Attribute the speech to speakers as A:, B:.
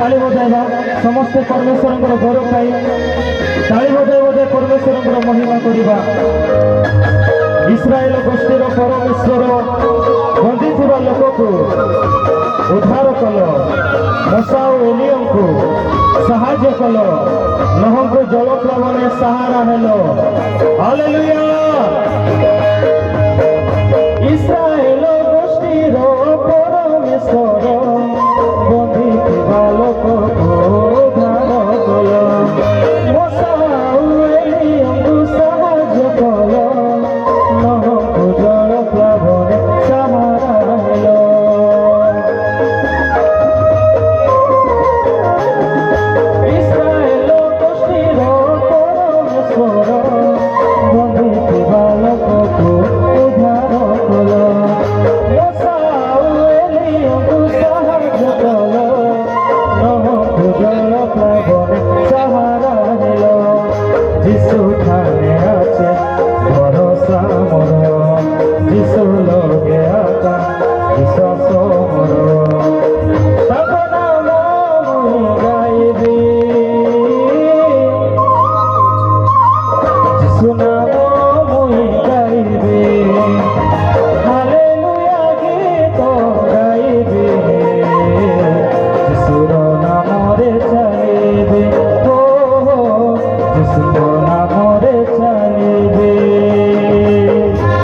A: ताली बजाइबा समस्ते परमेश्वर गौरव पाई ताली बजाई बजाई परमेश्वर महिमा करवा। इस्राएल गोष्ठीर परमेश्वर बंदी थिबा लोक को उद्धार कल, मूसा और एलिया को साहाय्य कल, नोह को जलप्लवने सहारा हेलो। हालेलुया। इस्राएल गोष्ठीर परमेश्वर बंदी थिबा लोक को उद्धार कल, मूसा और एलिया को साहाय्य कल, नोह को जलप्लवने सहारा हेलो। इस्राएल गोष्ठीर परमेश्वर बंदी थिबा लोक को उद्धार कल, मूसा और एलिया को साहाय्य कल, नोह को जलप्लवने सहारा हेलो। যিশু ঠানে আছে ভরসা মোর, যিশু লগে আকা বিশ্বাস মোর, তাকো নাম মুই গাইবি, যিশু নাম মুই গাইবি, হালেলুয়া গীত গাইবি, যিশুর নামরে চাইবি, ও যিশু